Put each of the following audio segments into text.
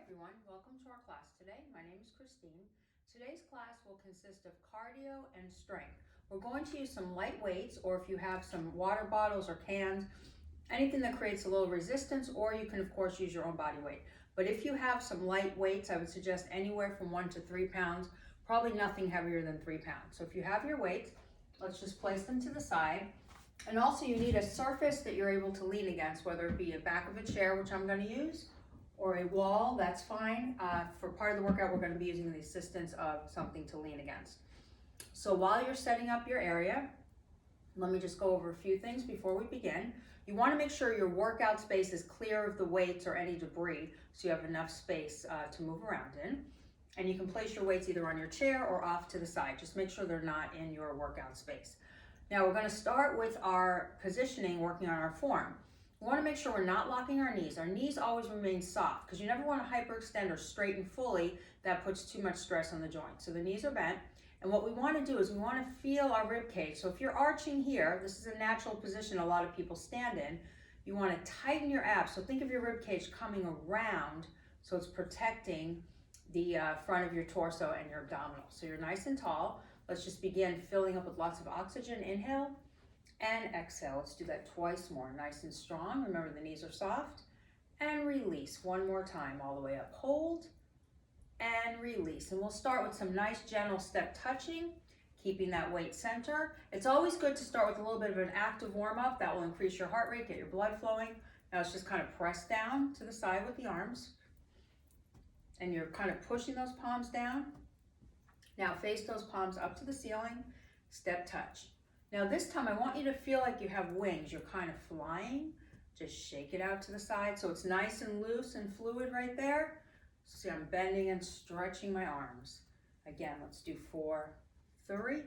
everyone, welcome to our class today. My name is Christine. Today's class will consist of cardio and strength. We're going to use some light weights, or if you have some water bottles or cans, anything that creates a little resistance, or you can of course use your own body weight. But if you have some light weights, I would suggest anywhere from 1 to 3 pounds, probably nothing heavier than 3 pounds. So if you have your weights, let's just place them to the side. And also you need a surface that you're able to lean against, whether it be a back of a chair, which I'm going to use, or a wall, that's fine. For part of the workout, we're going to be using the assistance of something to lean against. So while you're setting up your area, let me just go over a few things before we begin. You want to make sure your workout space is clear of the weights or any debris, so you have enough space to move around in. And you can place your weights either on your chair or off to the side. Just make sure they're not in your workout space. Now we're going to start with our positioning, working on our form. We want to make sure we're not locking our knees. Our knees always remain soft because you never want to hyperextend or straighten fully. That puts too much stress on the joint. So the knees are bent. And what we want to do is we want to feel our rib cage. So if you're arching here, this is a natural position a lot of people stand in. You want to tighten your abs. So think of your rib cage coming around so it's protecting the front of your torso and your abdominals. So you're nice and tall. Let's just begin filling up with lots of oxygen. Inhale and exhale. Let's do that twice more. Nice and strong. Remember, the knees are soft. And release one more time all the way up. Hold and release. And we'll start with some nice gentle step touching, keeping that weight center. It's always good to start with a little bit of an active warm-up. That will increase your heart rate, get your blood flowing. Now it's just kind of press down to the side with the arms. And you're kind of pushing those palms down. Now face those palms up to the ceiling, step touch. Now this time I want you to feel like you have wings. You're kind of flying. Just shake it out to the side so it's nice and loose and fluid right there. See, I'm bending and stretching my arms. Again, let's do 4, 3,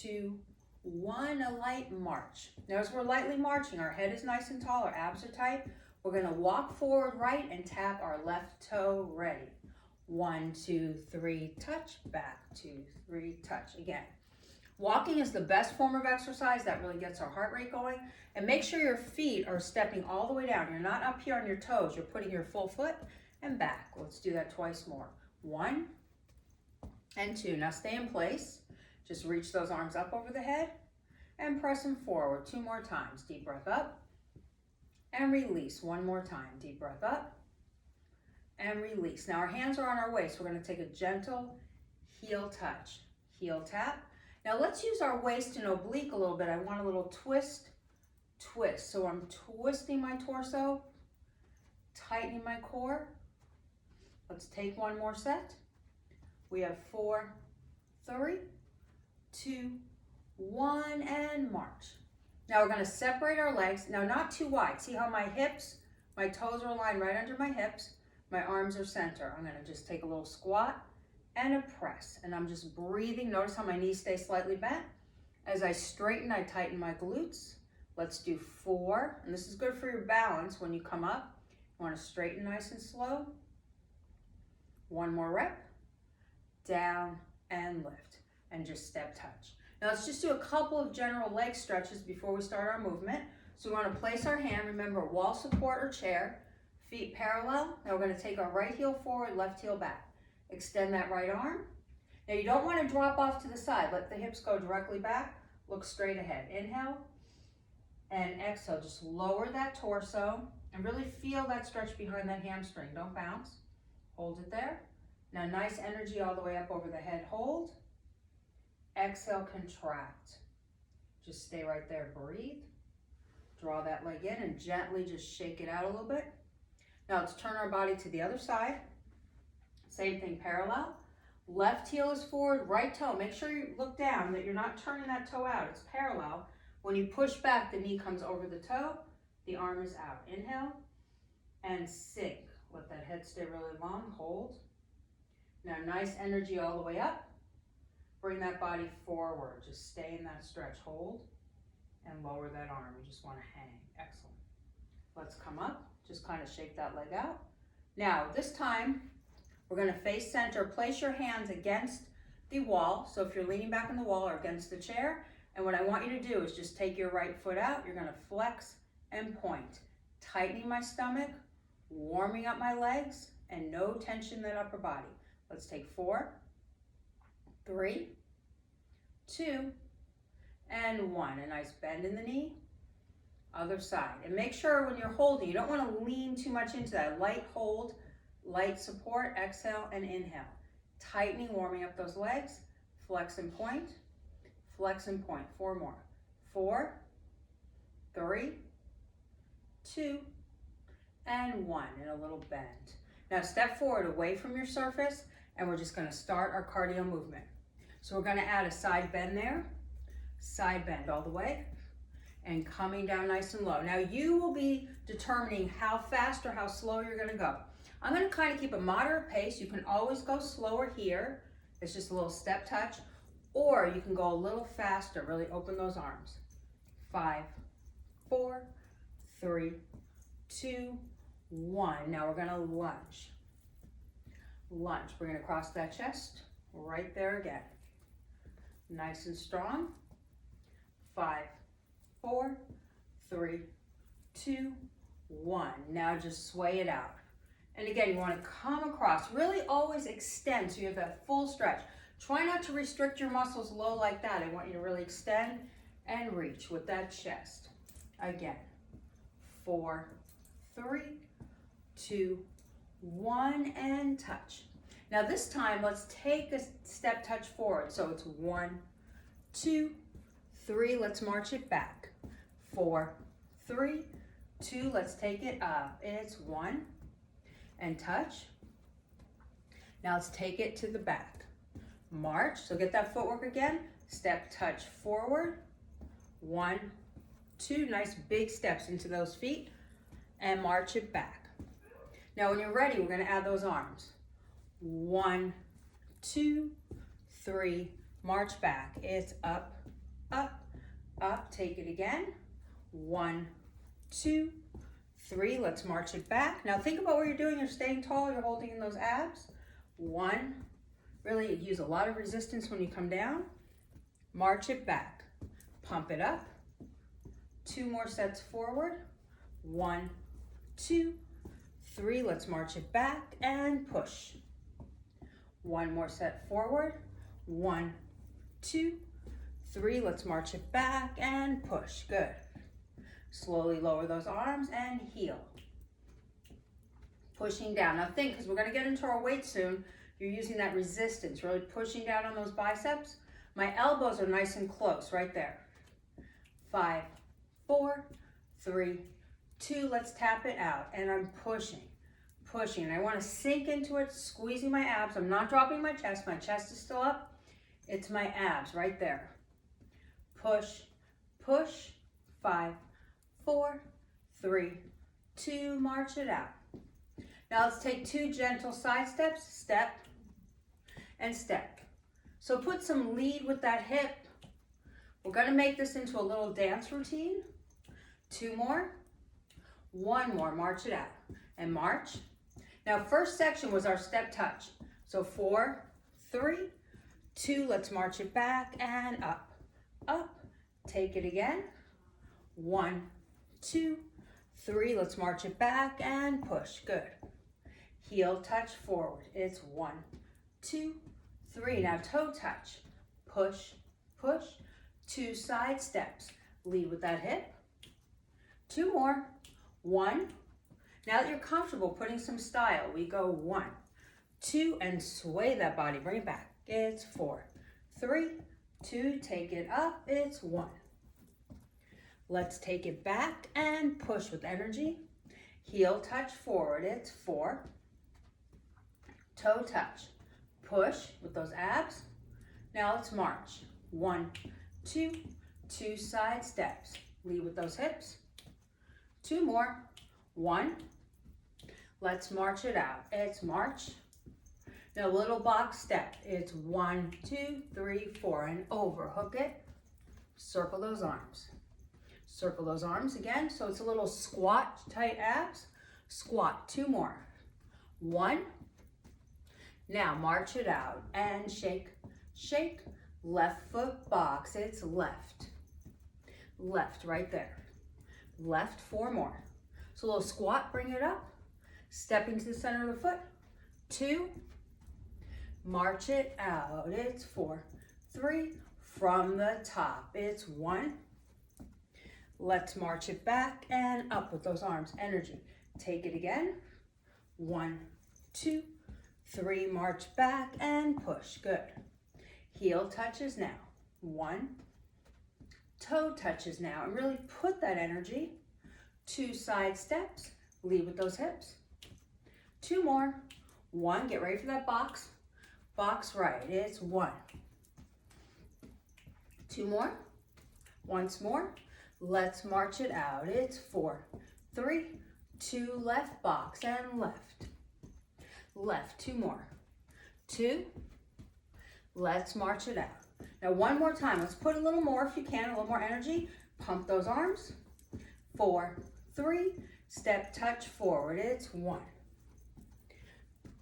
2, 1, a light march. Now as we're lightly marching, our head is nice and tall, our abs are tight. We're gonna walk forward right and tap our left toe, ready. 1, 2, 3, touch, back, 2, 3, touch. Again, walking is the best form of exercise. That really gets our heart rate going. And make sure your feet are stepping all the way down. You're not up here on your toes. You're putting your full foot and back. Let's do that twice more. 1 and 2. Now stay in place. Just reach those arms up over the head and press them forward 2 more times. Deep breath up and release 1 more time. Deep breath up and release. Now our hands are on our waist. We're going to take a gentle heel touch, heel tap. Now let's use our waist and oblique a little bit. I want a little twist, twist. So I'm twisting my torso, tightening my core. Let's take 1 more set. We have 4, 3, 2, 1, and march. Now we're going to separate our legs. Now not too wide. See how my hips, my toes are aligned right under my hips. My arms are center. I'm going to just take a little squat and a press. And I'm just breathing. Notice how my knees stay slightly bent. As I straighten, I tighten my glutes. Let's do 4. And this is good for your balance when you come up. You want to straighten nice and slow. 1 more rep. Down and lift. And just step touch. Now let's just do a couple of general leg stretches before we start our movement. So we want to place our hand, remember, wall support or chair. Feet parallel. Now we're going to take our right heel forward, left heel back. Extend that right arm. Now you don't want to drop off to the side. Let the hips go directly back. Look straight ahead. Inhale and exhale. Just lower that torso and really feel that stretch behind that hamstring. Don't bounce. Hold it there. Now nice energy all the way up over the head. Hold. Exhale, contract. Just stay right there. Breathe. Draw that leg in and gently just shake it out a little bit. Now let's turn our body to the other side. Same thing, parallel. Left heel is forward, right toe. Make sure you look down, that you're not turning that toe out. It's parallel. When you push back, the knee comes over the toe. The arm is out. Inhale and sink. Let that head stay really long. Hold. Now nice energy all the way up. Bring that body forward. Just stay in that stretch. Hold and lower that arm. You just want to hang. Excellent. Let's come up. Just kind of shake that leg out. Now this time we're going to face center. Place your hands against the wall. So if you're leaning back on the wall or against the chair, and what I want you to do is just take your right foot out. You're going to flex and point, tightening my stomach, warming up my legs, and no tension in that upper body. Let's take 4, 3, 2, and 1. A nice bend in the knee. Other side. And make sure when you're holding, you don't want to lean too much into that. Light hold, light support, exhale and inhale. Tightening, warming up those legs. Flex and point. Flex and point. 4 more. 4, 3, 2, and 1. And a little bend. Now step forward away from your surface, and we're just going to start our cardio movement. So we're going to add a side bend there. Side bend all the way. And coming down nice and low. Now you will be determining how fast or how slow you're going to go. I'm going to kind of keep a moderate pace. You can always go slower here. It's just a little step touch. Or you can go a little faster. Really open those arms. 5, 4, 3, 2, 1. Now we're going to lunge. Lunge. We're going to cross that chest. Right there again. Nice and strong. 5, 4, 3, 2, 1. Now just sway it out. And again, you want to come across. Really always extend so you have that full stretch. Try not to restrict your muscles low like that. I want you to really extend and reach with that chest. Again. 4, 3, 2, 1, and touch. Now this time, let's take a step touch forward. So it's 1, 2, 3. Let's march it back. 4, 3, 2. Let's take it up. It's 1, and touch. Now let's take it to the back. March. So get that footwork again. Step touch forward. 1, 2. Nice big steps into those feet, and march it back. Now when you're ready, we're going to add those arms. 1, 2, 3. March back. It's up, up, up. Take it again. 1, 2, 3. Let's march it back. Now think about what you're doing. You're staying tall. You're holding in those abs. 1. Really use a lot of resistance when you come down. March it back. Pump it up. 2 more sets forward. 1, 2, 3. Let's march it back and push. 1 more set forward. 1, 2, 3. Let's march it back and push. Good. Slowly lower those arms and heel. Pushing down. Now think, because we're going to get into our weight soon, you're using that resistance, really pushing down on those biceps. My elbows are nice and close right there. 5, 4, 3, 2. Let's tap it out. And I'm pushing, pushing. And I want to sink into it, squeezing my abs. I'm not dropping my chest. My chest is still up. It's my abs right there. Push, push. 5, 4, 3, 2. March it out. Now let's take 2 gentle side steps. Step and step. So put some lead with that hip. We're going to make this into a little dance routine. 2 more. 1 more. March it out. And march. Now first section was our step touch. So 4, 3, 2. Let's march it back and up. Up. Take it again. 1, 2, 3. Let's march it back and push. Good. Heel touch forward. It's 1, 2, 3. Now toe touch. Push, push. 2 side steps. Lead with that hip. 2 more. 1. Now that you're comfortable putting some style, we go 1, 2, and sway that body. Bring it back. It's 4, 3, 2. Take it up. It's 1. Let's take it back and push with energy. Heel touch forward. It's 4. Toe touch. Push with those abs. Now let's march. 1, 2, 2 side steps. Lead with those hips. 2 more. 1. Let's march it out. It's march. Now little box step. It's 1, 2, 3, 4. And over. Hook it. Circle those arms. Circle those arms again. So it's a little squat, tight abs. Squat. 2 more. 1. Now march it out and shake, shake. Left foot box. It's left. Left right there. Left. 4 more. So a little squat, bring it up. Step into the center of the foot. 2, march it out, it's 4, 3, from the top, it's 1. Let's march it back and up with those arms, energy. Take it again, 1, 2, 3, march back and push, good. Heel touches now, 1, toe touches now, and really put that energy. 2 side steps, lead with those hips. 2 more, 1, get ready for that box. Box right, it's 1. 2 more, once more, let's march it out, it's 4, 3, 2, left box and left. Left, 2 more, 2, let's march it out. Now 1 more time, let's put a little more if you can, a little more energy. Pump those arms, 4, 3, step touch forward, it's 1.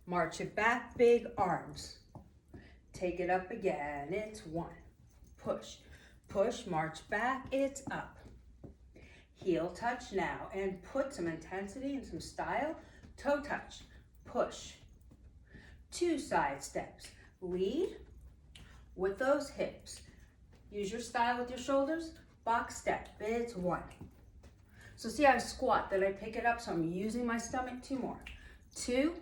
March it back, big arms. Take it up again, it's 1. Push, push, march back, it's up. Heel touch now, and put some intensity and some style. Toe touch, push. 2 side steps, lead with those hips. Use your style with your shoulders. Box step, it's 1. So see how I squat, then I pick it up, so I'm using my stomach. 2 more, 2,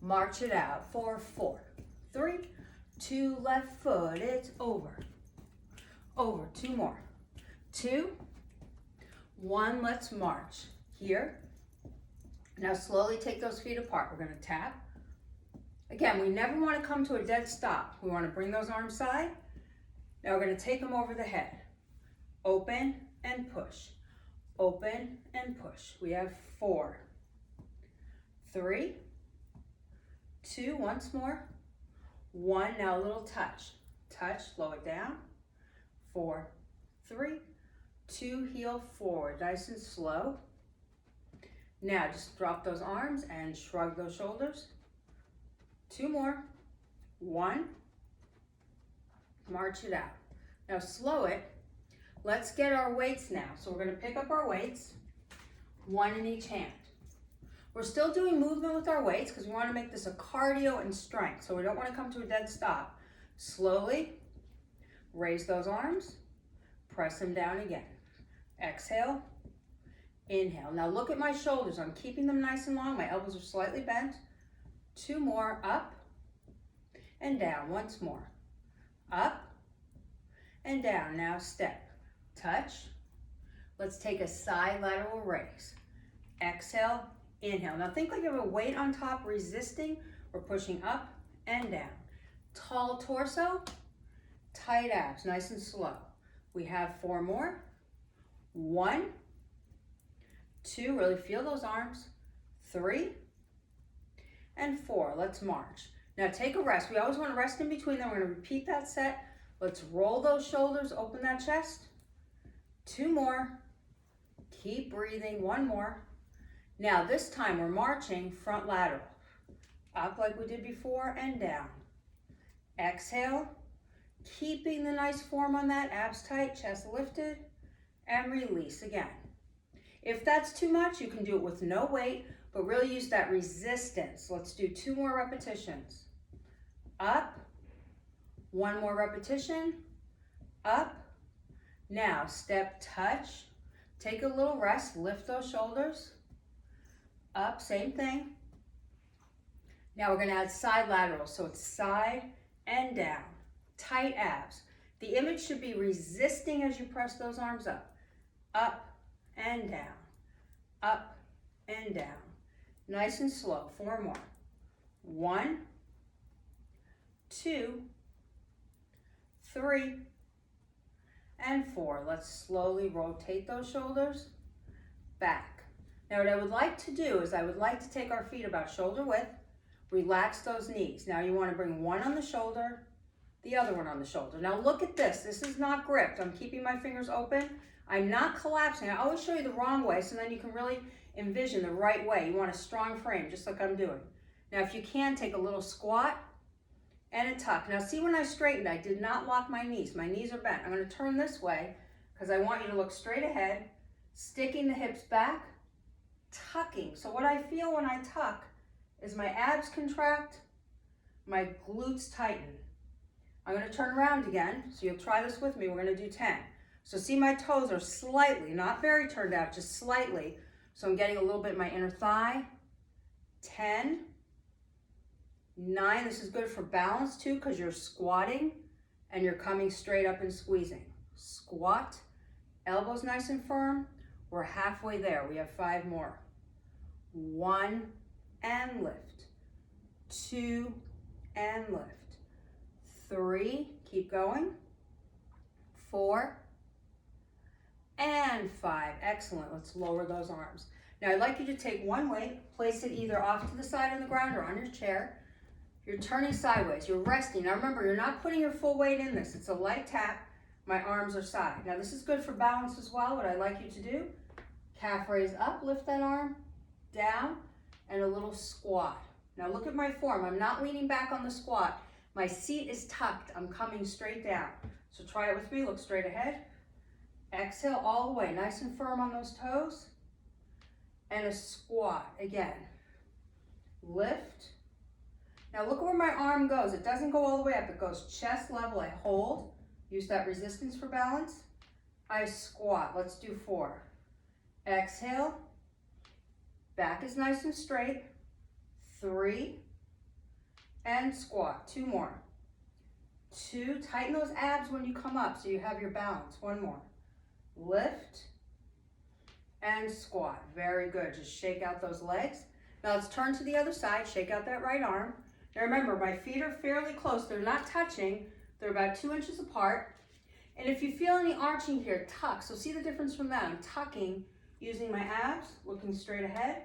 march it out, 4, 4, 3, 2, left foot, it's over, over, 2 more, 2, 1, let's march, here, now slowly take those feet apart, we're gonna tap, again, we never wanna come to a dead stop, we wanna bring those arms side, now we're gonna take them over the head, open and push, open and push, we have 4, 3, 2, once more, 1, now a little touch, touch, slow it down, 4, 3, 2, heel forward, nice and slow. Now just drop those arms and shrug those shoulders. 2 more, 1, march it out. Now slow it, let's get our weights now. So we're gonna pick up our weights, 1 in each hand. We're still doing movement with our weights because we want to make this a cardio and strength, so we don't want to come to a dead stop. Slowly raise those arms, press them down again. Exhale, inhale. Now look at my shoulders. I'm keeping them nice and long. My elbows are slightly bent. 2 more, up and down. Once more, up and down. Now step, touch. Let's take a side lateral raise. Exhale, inhale. Now think like you have a weight on top, resisting or pushing up and down. Tall torso, tight abs, nice and slow. We have 4 more. 1, 2, really feel those arms. 3, and 4, let's march. Now take a rest. We always want to rest in between them. We're going to repeat that set. Let's roll those shoulders, open that chest. 2 more. Keep breathing, 1 more. Now this time we're marching front lateral. Up like we did before and down. Exhale, keeping the nice form on that, abs tight, chest lifted, and release again. If that's too much, you can do it with no weight, but really use that resistance. Let's do 2 more repetitions. Up, 1 more repetition, up. Now step, touch, take a little rest, lift those shoulders. Up, same thing. Now we're gonna add side lateral, so it's side and down, tight abs. The image should be resisting as you press those arms up and down, up and down. Nice and slow, 4 more. 1, 2, 3, and 4. Let's slowly rotate those shoulders back. Now what I would like to do is I would like to take our feet about shoulder width, relax those knees. Now you want to bring one on the shoulder, the other one on the shoulder. Now look at this. This is not gripped. I'm keeping my fingers open. I'm not collapsing. I always show you the wrong way, so then you can really envision the right way. You want a strong frame, just like I'm doing. Now if you can, take a little squat and a tuck. Now see, when I straightened, I did not lock my knees. My knees are bent. I'm going to turn this way because I want you to look straight ahead, sticking the hips back, tucking. So what I feel when I tuck As my abs contract, my glutes tighten. I'm going to turn around again, so you'll try this with me. We're going to do 10. So see, my toes are slightly, not very turned out, just slightly. So I'm getting a little bit in my inner thigh. 10, 9. This is good for balance too, because you're squatting and you're coming straight up and squeezing. Squat, elbows nice and firm. We're halfway there. We have 5 more. 1 and lift. 2 and lift. 3, keep going. 4 and 5. Excellent. Let's lower those arms. Now I'd like you to take one weight, place it either off to the side on the ground or on your chair. You're turning sideways, you're resting. Now remember, you're not putting your full weight in this. It's a light tap. My arms are side. Now this is good for balance as well. What I'd like you to do, calf raise up, lift that arm, down, and a little squat. Now look at my form. I'm not leaning back on the squat. My seat is tucked. I'm coming straight down. So try it with me. Look straight ahead. Exhale all the way, nice and firm on those toes. And a squat again. Lift. Now look where my arm goes. It doesn't go all the way up. It goes chest level. I hold. Use that resistance for balance. I squat. Let's do 4. Exhale. Back is nice and straight. 3. And squat. 2 more. 2. Tighten those abs when you come up so you have your balance. 1 more. Lift. And squat. Very good. Just shake out those legs. Now let's turn to the other side. Shake out that right arm. Now remember, my feet are fairly close. They're not touching. They're about 2 inches apart. And if you feel any arching here, tuck. So see the difference from that. I'm tucking using my abs, looking straight ahead.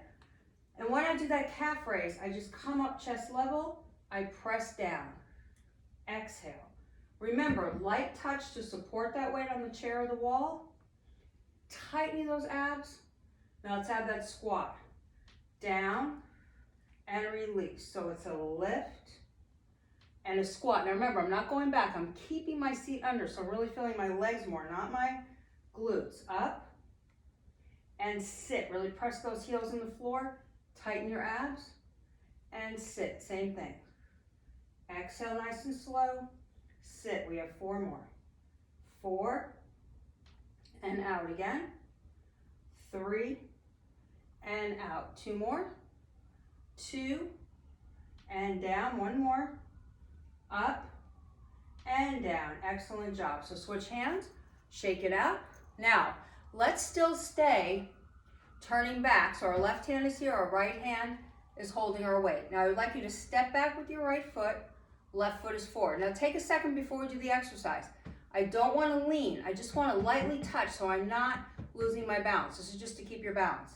And when I do that calf raise, I just come up chest level. I press down. Exhale. Remember, light touch to support that weight on the chair or the wall. Tightening those abs. Now let's add that squat. Down and release. So it's a lift and a squat. Now remember, I'm not going back. I'm keeping my seat under, so I'm really feeling my legs more, not my glutes. Up and sit. Really press those heels in the floor. Tighten your abs and sit. Same thing. Exhale nice and slow. Sit. We have 4 more. 4 and out again. 3 and out. 2 more. 2 and down. 1 more. Up and down. Excellent job. So switch hands. Shake it out. Now, let's still stay turning back. So our left hand is here. Our right hand is holding our weight. Now, I would like you to step back with your right foot. Left foot is forward. Now, take a second before we do the exercise. I don't want to lean. I just want to lightly touch so I'm not losing my balance. This is just to keep your balance.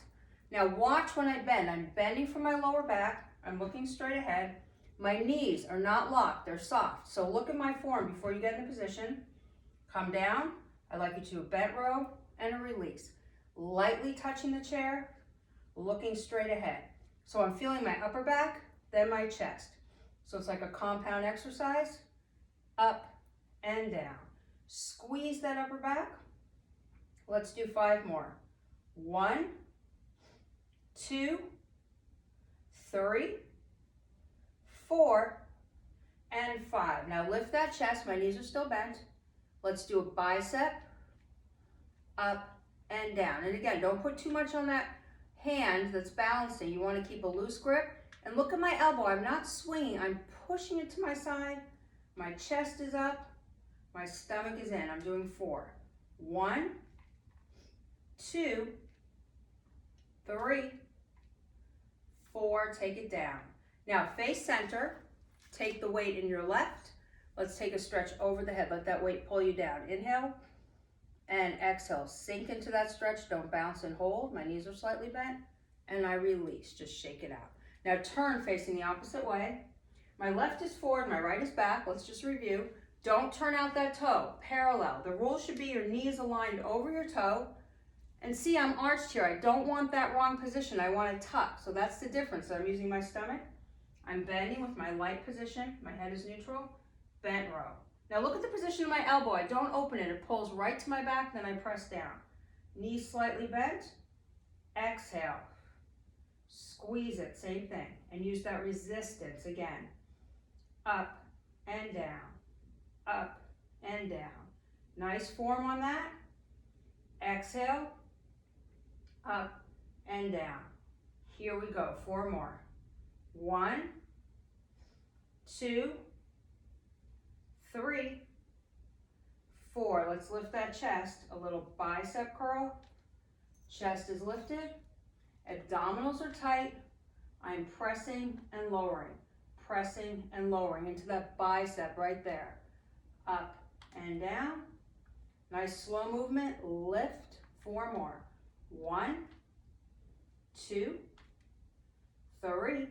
Now watch when I bend. I'm bending from my lower back. I'm looking straight ahead. My knees are not locked. They're soft. So look at my form before you get in the position. Come down. I'd like you to do a bent row and a release. Lightly touching the chair, looking straight ahead. So I'm feeling my upper back, then my chest. So it's like a compound exercise. Up and down. Squeeze that upper back. Let's do 5 more. 1, 2, 3, 4, and 5. Now lift that chest. My knees are still bent. Let's do a bicep, up and down. And again, don't put too much on that hand that's balancing. You want to keep a loose grip. And look at my elbow. I'm not swinging. I'm pushing it to my side. My chest is up. My stomach is in. I'm doing 4. 1, 2, 3, 4. Take it down. Now face center. Take the weight in your left. Let's take a stretch over the head. Let that weight pull you down. Inhale and exhale. Sink into that stretch. Don't bounce and hold. My knees are slightly bent. And I release. Just shake it out. Now turn facing the opposite way. My left is forward. My right is back. Let's just review. Don't turn out that toe. Parallel. The rule should be your knee is aligned over your toe. And see, I'm arched here. I don't want that wrong position. I want to tuck. So that's the difference. So I'm using my stomach. I'm bending with my light position. My head is neutral. Bent row. Now look at the position of my elbow. I don't open it. It pulls right to my back, then I press down. Knees slightly bent. Exhale. squeeze it, same thing, and use that resistance again. Up and down, up and down. Nice form on that. Exhale, up and down. Here we go, 4 more. 1, 2, 3, 4. Let's lift that chest. A little bicep curl. Chest is lifted. Abdominals are tight. I'm pressing and lowering into that bicep right there. Up and down. Nice slow movement. Lift. 4 more. 1, 2, 3,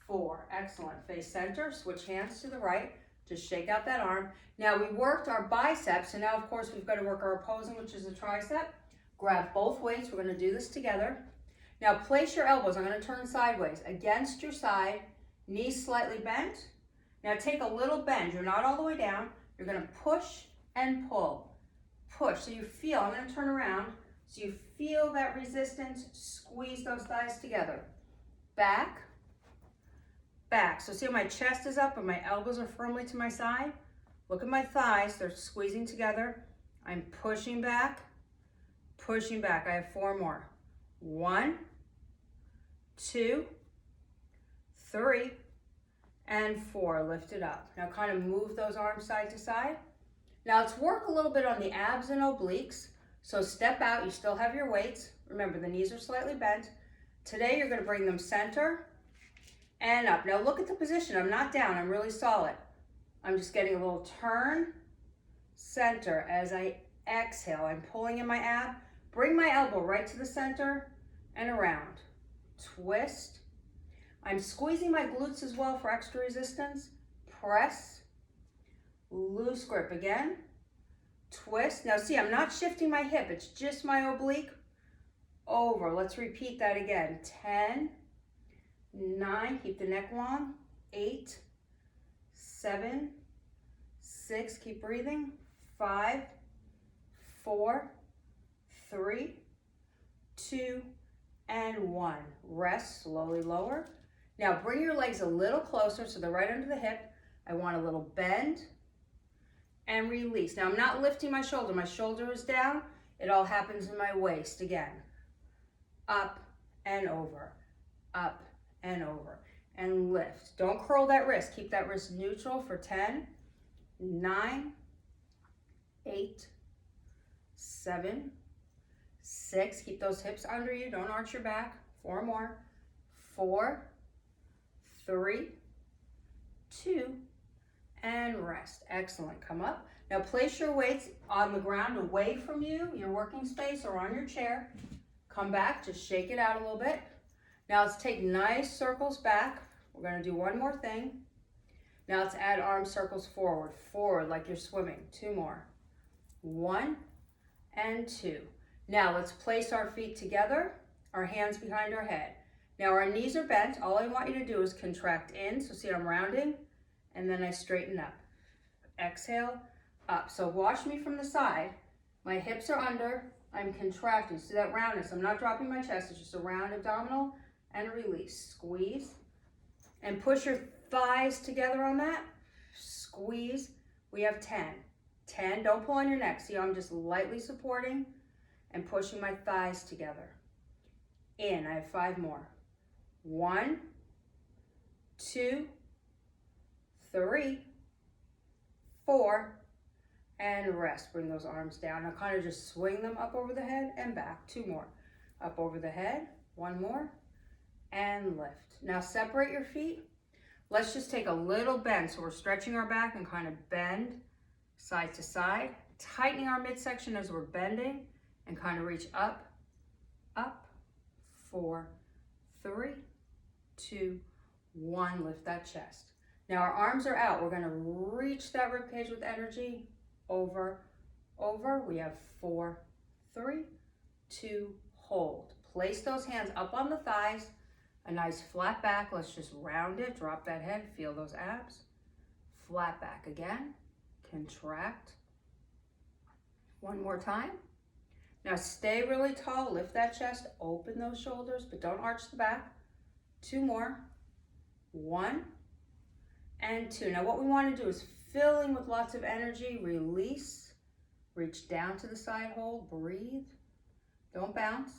4. Excellent. Face center. Switch hands to the right. Just shake out that arm. Now we worked our biceps, and now of course we've got to work our opposing, which is a tricep. Grab both weights. We're going to do this together. Now place your elbows. I'm going to turn sideways against your side. Knees slightly bent. Now take a little bend. You're not all the way down. You're going to push and pull. Push. So you feel, I'm going to turn around. So you feel that resistance. Squeeze those thighs together. Back. Back. So see how my chest is up and my elbows are firmly to my side? Look at my thighs. They're squeezing together. I'm pushing back. Pushing back. I have 4 more. 1, 2, 3, and 4. Lift it up. Now kind of move those arms side to side. Now let's work a little bit on the abs and obliques. So step out. You still have your weights. Remember, the knees are slightly bent. Today you're going to bring them center and up. Now look at the position. I'm not down. I'm really solid. I'm just getting a little turn, center. As I exhale, I'm pulling in my ab. Bring my elbow right to the center and around. Twist. I'm squeezing my glutes as well for extra resistance. Press. Loose grip again. Twist. Now see, I'm not shifting my hip. It's just my oblique. Over. Let's repeat that again. 10, 9. Keep the neck long. 8, 7, 6. Keep breathing. 5, 4, 3, 2, and 1. Rest, slowly lower. Now bring your legs a little closer so they're right under the hip. I want a little bend and release. Now I'm not lifting my shoulder. My shoulder is down. It all happens in my waist again. Up and over, up and over, and lift. Don't curl that wrist. Keep that wrist neutral for 10, 9, 8, 7, 6. Keep those hips under you. Don't arch your back. 4 more. 4, 3, 2, and rest. Excellent. Come up. Now place your weights on the ground away from you, your working space, or on your chair. Come back. Just shake it out a little bit. Now let's take nice circles back. We're going to do one more thing. Now let's add arm circles forward. Forward like you're swimming. 2 more. 1 and 2. Now let's place our feet together, our hands behind our head. Now our knees are bent. All I want you to do is contract in. So see, I'm rounding, and then I straighten up. Exhale, up. So watch me from the side. My hips are under. I'm contracting. See that roundness? I'm not dropping my chest. It's just a round abdominal and release. Squeeze and push your thighs together on that. Squeeze. We have 10. 10. Don't pull on your neck. See, I'm just lightly supporting and pushing my thighs together. In. I have 5 more. 1, 2, 3, 4, and rest. Bring those arms down. Now kind of just swing them up over the head and back. 2 more. Up over the head. 1 more. And lift. Now separate your feet. Let's just take a little bend. So we're stretching our back and kind of bend side to side. Tightening our midsection as we're bending and kind of reach up, up. 4, 3, 2, 1. Lift that chest. Now our arms are out. We're going to reach that rib cage with energy. Over, over. We have 4, 3, 2, hold. Place those hands up on the thighs. A nice flat back. Let's just round it. Drop that head. Feel those abs. Flat back again. Contract. 1 more time. Now stay really tall, lift that chest, open those shoulders, but don't arch the back. 2 more. 1 and 2. Now what we want to do is filling with lots of energy, release, reach down to the side, hold, breathe, don't bounce.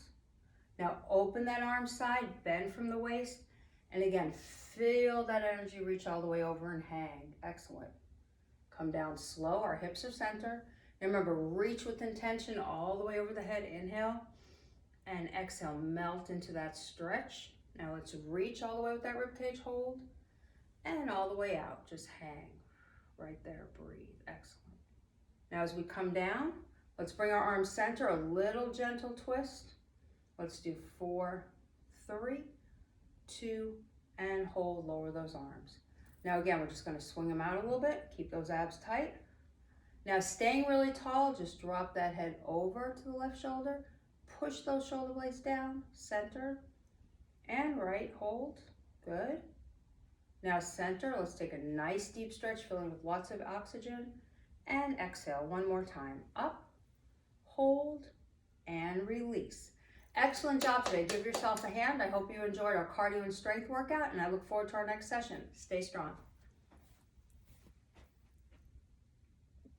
Now open that arm side, bend from the waist, and again, feel that energy reach all the way over and hang. Excellent. Come down slow, our hips are center. And remember, reach with intention all the way over the head, inhale, and exhale, melt into that stretch. Now let's reach all the way with that ribcage, hold, and all the way out, just hang. Right there, breathe, excellent. Now as we come down, let's bring our arms center, a little gentle twist. Let's do 4, 3, 2, and hold, lower those arms. Now again, we're just gonna swing them out a little bit, keep those abs tight. Now staying really tall, just drop that head over to the left shoulder, push those shoulder blades down, center, and right, hold, good. Now center, let's take a nice deep stretch, filling with lots of oxygen, and exhale one more time. Up, hold, and release. Excellent job today. Give yourself a hand. I hope you enjoyed our cardio and strength workout, and I look forward to our next session. Stay strong.